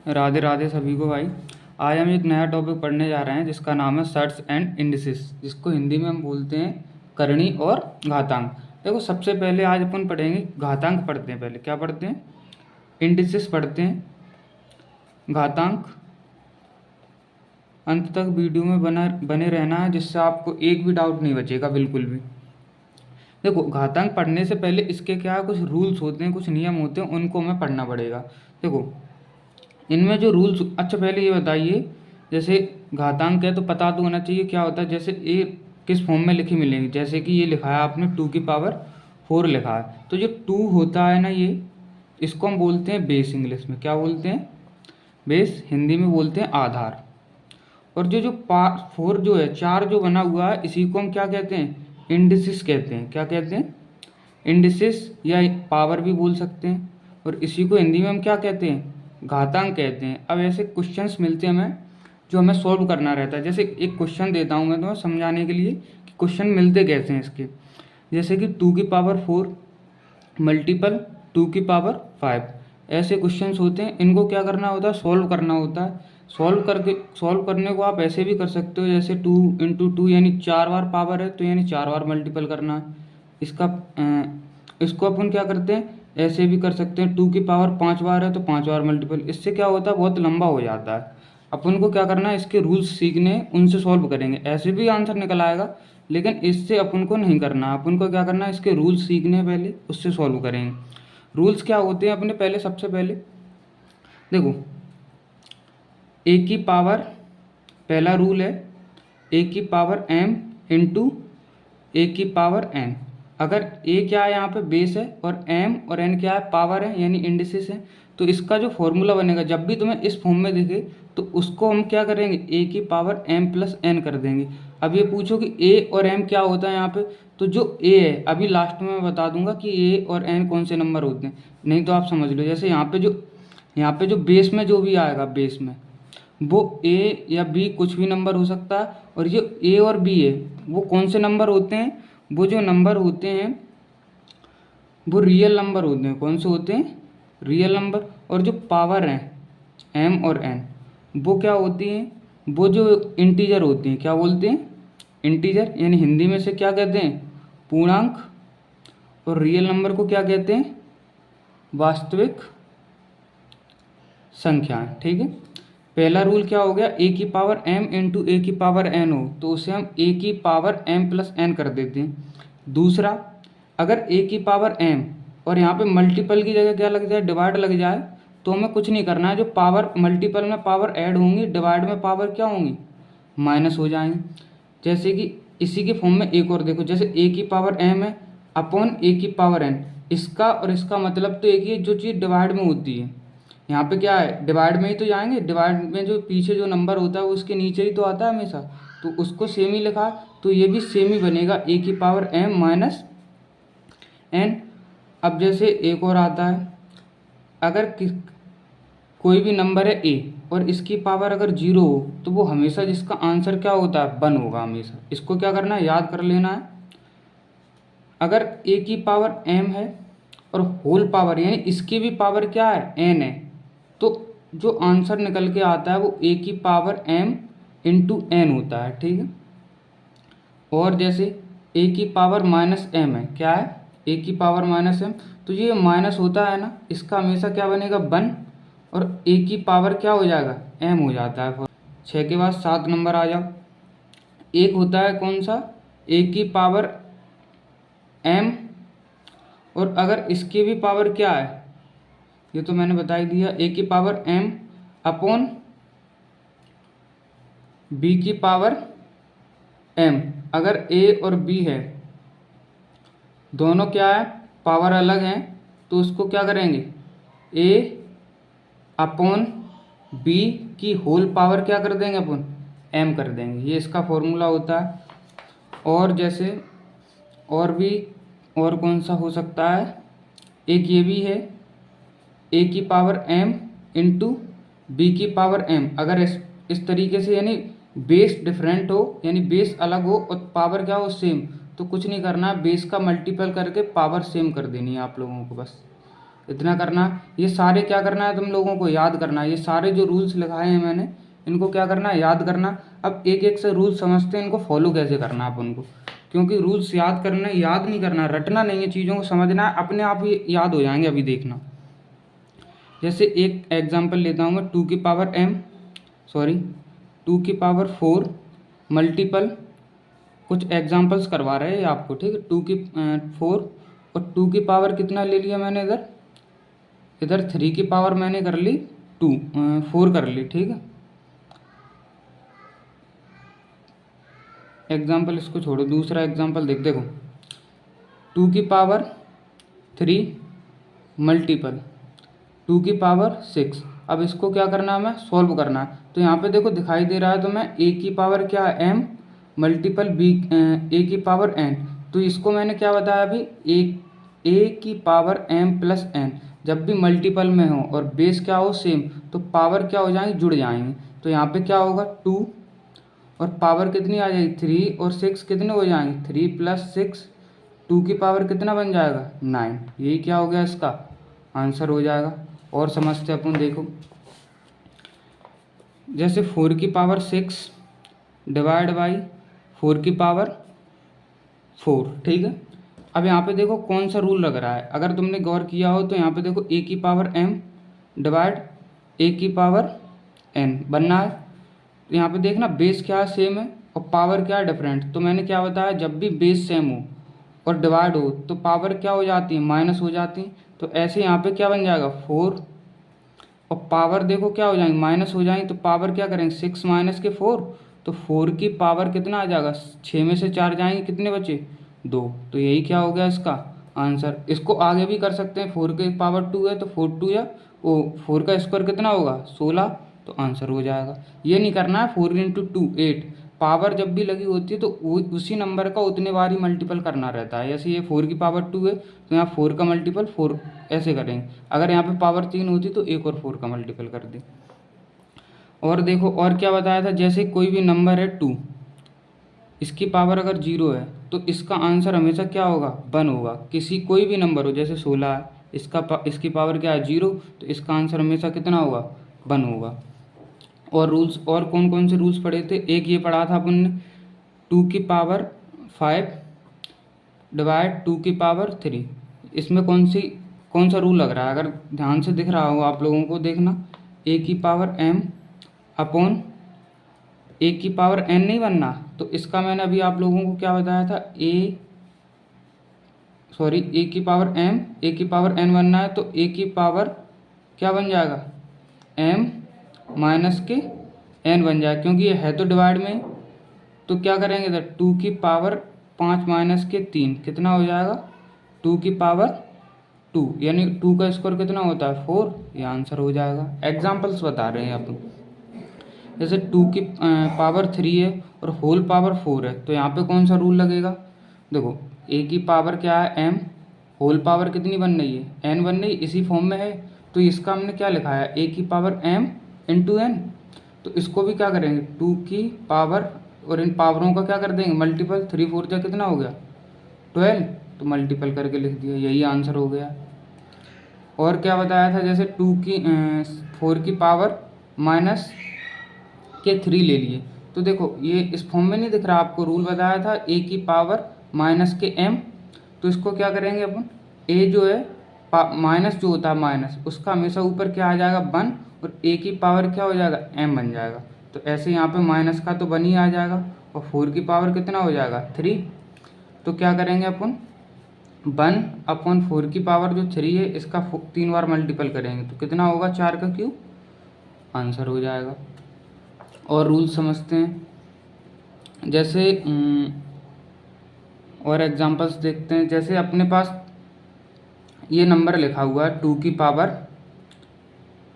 राधे राधे सभी को भाई। आज हम एक नया टॉपिक पढ़ने जा रहे हैं जिसका नाम है सर्ट्स एंड इंडिसेस, जिसको हिंदी में हम बोलते हैं करणी और घातांक। देखो, सबसे पहले आज अपन पढ़ेंगे घातांक। पढ़ते हैं, पहले क्या पढ़ते हैं? इंडिसेस पढ़ते हैं, घातांक। अंत तक वीडियो में बने रहना है, जिससे आपको एक भी डाउट नहीं बचेगा, बिल्कुल भी। देखो, घातांक पढ़ने से पहले इसके क्या है, कुछ रूल्स होते हैं, कुछ नियम होते हैं, उनको हमें पढ़ना पड़ेगा। देखो, इनमें जो रूल्स, अच्छा पहले ये बताइए, जैसे घातांक है तो पता तो होना चाहिए क्या होता है। जैसे ये किस फॉर्म में लिखी मिलेंगी, जैसे कि ये लिखा है आपने 2 की पावर 4 लिखा है, तो जो 2 होता है ना, ये इसको हम बोलते हैं बेस। इंग्लिश में क्या बोलते हैं? बेस। हिंदी में बोलते हैं आधार। और जो जो 4 जो है, 4 जो बना हुआ है, इसी को हम क्या कहते हैं? इंडिसेस कहते हैं। क्या कहते हैं? इंडिसेस, या पावर भी बोल सकते हैं। और इसी को हिंदी में हम क्या कहते हैं? घातांक कहते हैं। अब ऐसे क्वेश्चंस मिलते हैं हमें, जो हमें सॉल्व करना रहता है। जैसे एक क्वेश्चन देता हूँ मैं तुम्हें समझाने के लिए कि क्वेश्चन मिलते कैसे हैं इसके। जैसे कि 2 की पावर 4 मल्टीपल 2 की पावर 5, ऐसे क्वेश्चंस होते हैं। इनको क्या करना होता है? सॉल्व करना होता है। सॉल्व करने को आप ऐसे भी कर सकते हो, जैसे 2 × 2 यानी 4 बार पावर है, तो यानी 4 बार मल्टीपल करना है इसका। इसको अपन क्या करते हैं, ऐसे भी कर सकते हैं, 2 की पावर 5 बार है तो 5 बार मल्टीपल। इससे क्या होता है, बहुत लंबा हो जाता है। अपन को क्या करना है, इसके रूल्स सीखने हैं, उनसे सॉल्व करेंगे। ऐसे भी आंसर निकल आएगा, लेकिन इससे अपन को नहीं करना। अपन को क्या करना है, इसके रूल्स सीखने हैं पहले, उससे सॉल्व करेंगे। रूल्स क्या होते हैं अपने? पहले, सबसे पहले देखो, ए की पावर, पहला रूल है A की पावर m इंटू A की पावर n। अगर a क्या है यहाँ पे, बेस है, और m और n क्या है, पावर है, यानी इंडिसेस है। तो इसका जो फॉर्मूला बनेगा, जब भी तुम्हें इस फॉर्म में दिखे, तो उसको हम क्या करेंगे, A की पावर m + n कर देंगे। अब ये पूछो कि a और m क्या होता है यहाँ पे, तो जो a है, अभी लास्ट में मैं बता दूंगा कि a और n कौन से नंबर होते हैं, नहीं तो आप समझ लो। जैसे यहाँ पे जो बेस में जो भी आएगा, बेस में वो a या b कुछ भी नंबर हो सकता है। और ये a और b है, वो कौन से नंबर होते हैं? वो जो नंबर होते हैं, वो रियल नंबर होते हैं। कौन से होते हैं? Real number. और जो पावर हैं m और n, वो क्या होती हैं? वो जो इंटीजर होती हैं। क्या बोलते हैं? इंटीजर, यानी हिंदी में से क्या कहते हैं? पूर्णांक। और रियल नंबर को क्या कहते हैं? वास्तविक संख्याएं। ठीक है। पहला रूल क्या हो गया, A की पावर m इंटू A की पावर n हो, तो उसे हम A की पावर m + n कर देते हैं। दूसरा, अगर A की पावर m और यहाँ पे मल्टीपल की जगह क्या लग जाए, डिवाइड लग जाए, तो हमें कुछ नहीं करना है। जो पावर मल्टीपल में पावर ऐड होंगी, डिवाइड में पावर क्या होंगी, माइनस हो जाएंगी। जैसे कि इसी के फॉर्म में एक और देखो, जैसे A की पावर m है अपॉन A की पावर n। इसका और इसका मतलब तो एक ही है, जो चीज़ डिवाइड में होती है। यहाँ पे क्या है, डिवाइड में ही तो जाएंगे। डिवाइड में जो पीछे जो नंबर होता है, वो उसके नीचे ही तो आता है हमेशा, तो उसको सेम ही लिखा, तो ये भी सेम ही बनेगा, A की पावर m - n। अब जैसे एक और आता है, अगर कोई भी नंबर है a और इसकी पावर अगर 0 हो, तो वो हमेशा जिसका आंसर क्या होता है, 1 होगा हमेशा। इसको क्या करना है, याद कर लेना है। अगर A की पावर m है और होल पावर, यानी इसकी भी पावर क्या है, n है, तो जो आंसर निकल के आता है वो A की पावर m इंटू n होता है। ठीक है। और जैसे A की पावर -m है, क्या है, A की पावर-m, तो ये माइनस होता है ना, इसका हमेशा क्या बनेगा, 1। और A की पावर क्या हो जाएगा, m हो जाता है। 6 के बाद 7 नंबर आ जाओ। एक होता है कौन सा, A की पावर m, और अगर इसकी भी पावर क्या है, ये तो मैंने बता ही दिया, A की पावर m अपॉन B की पावर m। अगर a और b है, दोनों क्या है, पावर अलग हैं, तो उसको क्या करेंगे, a अपॉन b की होल पावर क्या कर देंगे अपन, m कर देंगे। ये इसका फॉर्मूला होता है। और जैसे और भी, और कौन सा हो सकता है, एक ये भी है, A की पावर m इंटू B की पावर m। अगर इस तरीके से, यानी बेस डिफरेंट हो, यानी बेस अलग हो और पावर क्या हो, सेम, तो कुछ नहीं करना है, बेस का मल्टीपल करके पावर सेम कर देनी है आप लोगों को, बस इतना करना है। ये सारे क्या करना है, तुम लोगों को याद करना है। ये सारे जो रूल्स लिखाए हैं मैंने, इनको क्या करना है, याद करना। अब एक एक से रूल्स समझते हैं, इनको फॉलो कैसे करना है अपन को, क्योंकि रूल्स याद करना, याद नहीं करना, रटना नहीं है, चीज़ों को समझना है, अपने आप ही याद हो जाएंगे। अभी देखना, जैसे एक एग्जांपल लेता हूँ मैं, 2 की पावर 4 मल्टीपल, कुछ एग्जांपल्स करवा रहे हैं आपको, ठीक है। 2 की 4 और 2 की पावर कितना ले लिया मैंने, इधर 3 की पावर मैंने कर ली 4 कर ली, ठीक है। एग्जांपल इसको छोड़ो, दूसरा एग्जांपल देखो, 2 की पावर 3 मल्टीपल 2 की पावर 6। अब इसको क्या करना है, हमें सॉल्व करना है। तो यहाँ पे देखो दिखाई दे रहा है, तो मैं A की पावर क्या है, m मल्टीपल A की पावर n। तो इसको मैंने क्या बताया अभी, A की पावर m+n। जब भी मल्टीपल में हो और बेस क्या हो, सेम, तो पावर क्या हो जाएंगी, जुड़ जाएंगे। तो यहाँ पे क्या होगा, 2 और पावर कितनी आ जाएगी, 3 और 6 कितने हो जाएंगे, 3+6, 2 की पावर कितना बन जाएगा, 9। यही क्या हो गया, इसका आंसर हो जाएगा। और समझते अपन, देखो जैसे 4 की पावर 6 डिवाइड बाई 4 की पावर 4, ठीक है। अब यहाँ पे देखो कौन सा रूल लग रहा है, अगर तुमने गौर किया हो तो यहाँ पे देखो A की पावर m डिवाइड A की पावर n बनना है। तो यहाँ पे देखना बेस क्या है, सेम है, और पावर क्या है, डिफरेंट। तो मैंने क्या बताया, जब भी बेस सेम हो और डिवाइड हो तो पावर क्या हो जाती है, माइनस हो जाती है। तो ऐसे यहाँ पे क्या बन जाएगा, 4, और पावर देखो क्या हो जाएंगे, माइनस हो जाएंगे। तो पावर क्या करेंगे, 6 माइनस के 4, तो 4 की पावर कितना आ जाएगा, 6 में से 4 जाएंगे, कितने बचे, 2। तो यही क्या हो गया इसका आंसर। इसको आगे भी कर सकते हैं, 4 की पावर 2 है तो 4 या 4 का स्क्वायर कितना होगा, 16, तो आंसर हो जाएगा। ये नहीं करना है 4 × 2 8, पावर जब भी लगी होती है तो उसी नंबर का उतने बार ही मल्टीपल करना रहता है। जैसे ये 4 की पावर 2 है तो यहाँ 4 का मल्टीपल 4 ऐसे करेंगे। अगर यहाँ पे पावर 3 होती तो एक और 4 का मल्टीपल कर दें। और देखो और क्या बताया था, जैसे कोई भी नंबर है 2, इसकी पावर अगर 0 है तो इसका आंसर हमेशा क्या होगा, 1 होगा। किसी कोई भी नंबर हो, जैसे 16 है, इसकी पावर क्या है, 0, तो इसका आंसर हमेशा कितना होगा, 1 होगा। और रूल्स और कौन कौन से रूल्स पढ़े थे, एक ये पढ़ा था अपन ने, 2 की पावर 5 डिवाइड 2 की पावर 3। इसमें कौन सा रूल लग रहा है, अगर ध्यान से दिख रहा हो आप लोगों को, देखना, A की पावर m अपॉन A की पावर n नहीं बनना। तो इसका मैंने अभी आप लोगों को क्या बताया था, A की पावर m A की पावर n बनना है, तो A की पावर क्या बन जाएगा, m माइनस के n बन जाएगा, क्योंकि ये है तो डिवाइड में। तो क्या करेंगे इधर, 2 की पावर 5 माइनस के 3 कितना हो जाएगा, 2 की पावर 2, यानी 2 का स्क्वायर कितना होता है, 4। ये आंसर हो जाएगा। एग्जाम्पल्स बता रहे हैं आप, जैसे 2 की पावर 3 है और होल पावर 4 है, तो यहाँ पे कौन सा रूल लगेगा, देखो A की पावर क्या है, m, होल पावर कितनी बन रही है, n बन रही, इसी फॉर्म में है। तो इसका हमने क्या लिखा है, A की पावर m इंटू n। तो इसको भी क्या करेंगे, 2 की पावर और इन पावरों का क्या कर देंगे, मल्टीपल, 3 4 कितना हो गया, 12, तो मल्टीपल करके लिख दिया, यही आंसर हो गया। और क्या बताया था, जैसे 4 की पावर माइनस के 3 ले लिए। तो देखो ये इस फॉर्म में नहीं दिख रहा आपको, रूल बताया था A की पावर माइनस के m। तो इसको क्या करेंगे अपन, a जो है माइनस जो होता है माइनस, उसका हमेशा ऊपर क्या आ जाएगा, 1, और A की पावर क्या हो जाएगा, m बन जाएगा। तो ऐसे यहाँ पे माइनस का तो 1 ही आ जाएगा, और 4 की पावर कितना हो जाएगा, 3। तो क्या करेंगे अपन, 1/4 की पावर जो 3 है इसका 3 बार मल्टीपल करेंगे, तो कितना होगा, 4 का क्यूब, आंसर हो जाएगा। और रूल समझते हैं, जैसे और एग्जांपल्स देखते हैं। जैसे अपने पास ये नंबर लिखा हुआ है 2 की पावर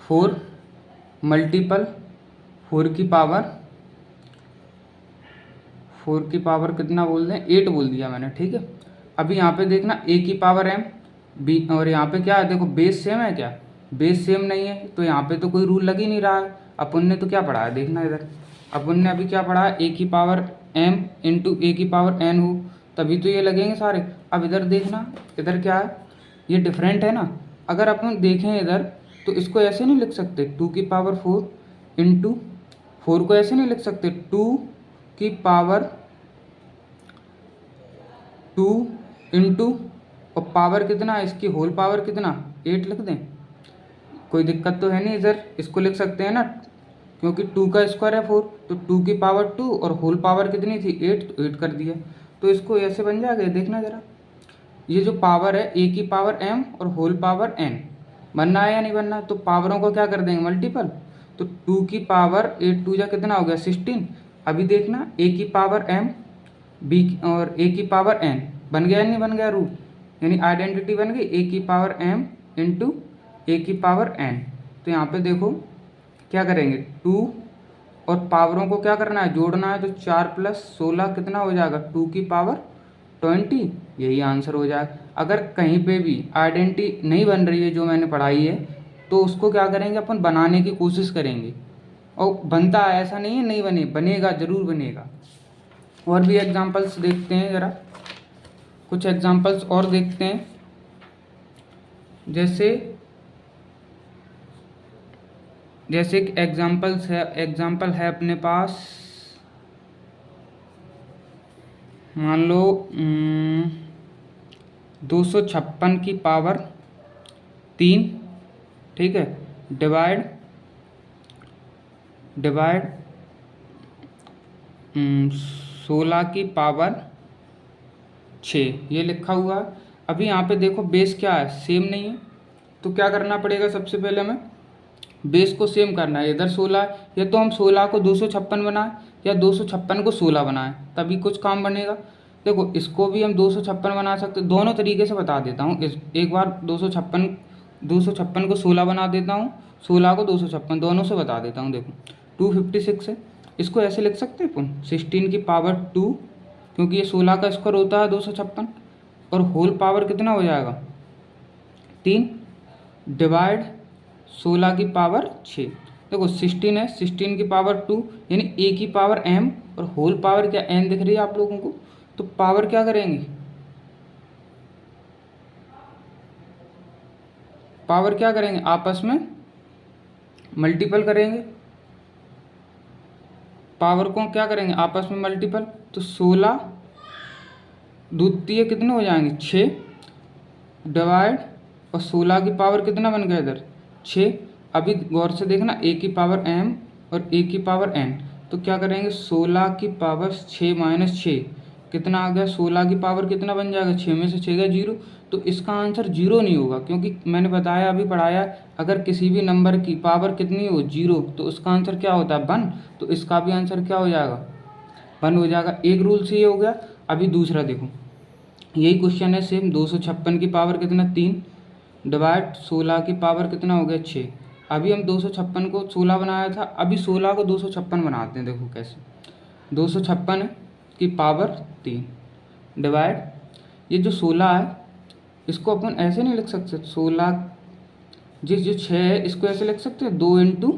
4 मल्टीपल 4 की पावर कितना बोल दें, 8 बोल दिया मैंने, ठीक है। अभी यहाँ पे देखना A की पावर m बी, और यहाँ पे क्या है, देखो बेस सेम है क्या, बेस सेम नहीं है, तो यहाँ पे तो कोई रूल लग ही नहीं रहा है। अपन ने तो क्या पढ़ा है, देखना इधर, अपन ने अभी क्या पढ़ा है, A की पावर m इंटू A की पावर n हो, तभी तो ये लगेंगे सारे। अब इधर देखना, इधर क्या है, ये डिफरेंट है ना। अगर अपन देखें इधर तो इसको ऐसे नहीं लिख सकते 2 की पावर 4 इंटू 4 को ऐसे नहीं लिख सकते 2 की पावर 2 इंटू और पावर कितना है इसकी होल पावर कितना 8 लिख दें। कोई दिक्कत तो है नहीं, इधर इसको लिख सकते हैं ना, क्योंकि 2 का स्क्वायर है 4, तो 2 की पावर 2 और होल पावर कितनी थी 8, तो 8 कर दिया। तो इसको ऐसे बन जाएगा, देखना ज़रा, ये जो पावर है a की पावर m और होल पावर n, बनना है या नहीं बनना। तो पावरों को क्या कर देंगे मल्टीपल, तो 2 की पावर 8 2 जा कितना हो गया 16। अभी देखना a की पावर m b और a की पावर n बन गया या नहीं बन गया रूट, यानी आइडेंटिटी बन गई a की पावर m इंटू ए की पावर n। तो यहाँ पे देखो क्या करेंगे 2 और पावरों को क्या करना है जोड़ना है, तो 4 + 16 कितना हो जाएगा 2 की पावर 20, यही आंसर हो जाएगा। अगर कहीं पे भी आइडेंटिटी नहीं बन रही है जो मैंने पढ़ाई है, तो उसको क्या करेंगे अपन बनाने की कोशिश करेंगे, और बनता है, ऐसा नहीं है नहीं बने, बनेगा ज़रूर बनेगा। और भी एग्जांपल्स देखते हैं ज़रा, कुछ एग्जांपल्स और देखते हैं। जैसे एक एग्जांपल है अपने पास, मान लो 256 की पावर 3, ठीक है, डिवाइड 16 की पावर 6, ये लिखा हुआ है। अभी यहाँ पे देखो बेस क्या है, सेम नहीं है, तो क्या करना पड़ेगा, सबसे पहले हमें बेस को सेम करना है। इधर 16 है, या तो हम 16 को 256 बनाएं या 256 को 16 बनाएं, तभी कुछ काम बनेगा। देखो इसको भी हम 256 बना सकते, दोनों तरीके से बता देता हूँ। एक बार 256 को 16 बना देता हूँ, 16 को 256, दोनों से बता देता हूँ। देखो 256 है, इसको ऐसे लिख सकते हैं अपन 16 की पावर 2, क्योंकि ये 16 का स्क्वायर होता है 256, और होल पावर कितना हो जाएगा 3, डिवाइड 16 की पावर 6। देखो 16 है, 16 की पावर 2, यानी a की पावर m और होल पावर क्या n दिख रही है आप लोगों को, तो पावर क्या करेंगे, पावर क्या करेंगे आपस में मल्टीपल करेंगे, पावर को क्या करेंगे आपस में मल्टीपल, तो 16 द्वितीय कितने हो जाएंगे 6, डिवाइड और 16 की पावर कितना बन गया इधर 6। अभी गौर से देखना a की पावर m और a की पावर n, तो क्या करेंगे 16 की पावर 6 माइनस 6 कितना आ गया, 16 की पावर कितना बन जाएगा, 6 में से 6 गया 0। तो इसका आंसर 0 नहीं होगा, क्योंकि मैंने बताया अभी पढ़ाया, अगर किसी भी नंबर की पावर कितनी हो 0, तो उसका आंसर क्या होता है 1, तो इसका भी आंसर क्या हो जाएगा 1 हो जाएगा। एक रूल से ये हो गया। अभी दूसरा देखो, यही क्वेश्चन है सेम, 256 की पावर कितना 3, डिवाइड 16 की पावर कितना हो गया 6। अभी हम 256 को 16 बनाया था, अभी 16 को 256 बनाते हैं। देखो कैसे, 256 की पावर 3 डिवाइड, ये जो 16 है इसको अपन ऐसे नहीं लिख सकते 16, जो 6 है इसको ऐसे लिख सकते हैं 2 इंटू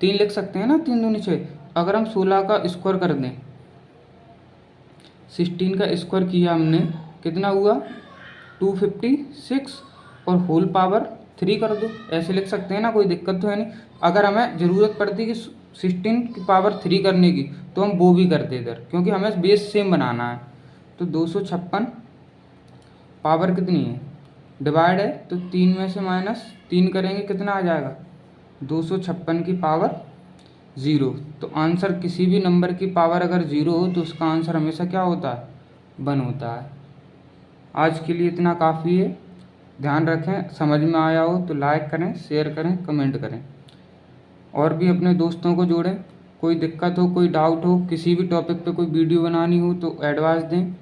3 लिख सकते हैं ना, 3 दूनी 6। अगर हम 16 का स्क्वायर कर दें, 16 का स्क्वायर किया हमने, कितना हुआ 256, और होल पावर 3 कर दो, ऐसे लिख सकते हैं ना, कोई दिक्कत तो है नहीं। अगर हमें ज़रूरत पड़ती कि 16 की पावर 3 करने की, तो हम वो भी करते इधर, क्योंकि हमें बेस सेम बनाना है। तो 256 पावर कितनी है, डिवाइड है, तो 3 में से माइनस 3 करेंगे कितना आ जाएगा 256 की पावर 0। तो आंसर किसी भी नंबर की पावर अगर 0 हो तो उसका आंसर हमेशा क्या होता है 1 होता है। आज के लिए इतना काफ़ी है, ध्यान रखें, समझ में आया हो तो लाइक करें, शेयर करें, कमेंट करें, और भी अपने दोस्तों को जोड़ें। कोई दिक्कत हो, कोई डाउट हो, किसी भी टॉपिक पे कोई वीडियो बनानी हो तो एडवाइस दें,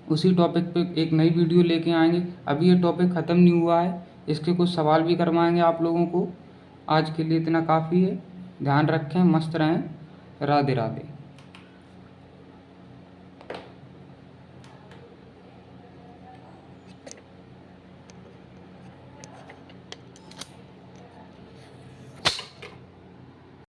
उसी टॉपिक पे एक नई वीडियो लेके आएंगे। अभी ये टॉपिक ख़त्म नहीं हुआ है, इसके कुछ सवाल भी करवाएंगे आप लोगों को। आज के लिए इतना काफ़ी है, ध्यान रखें, मस्त रहें, राधे राधे।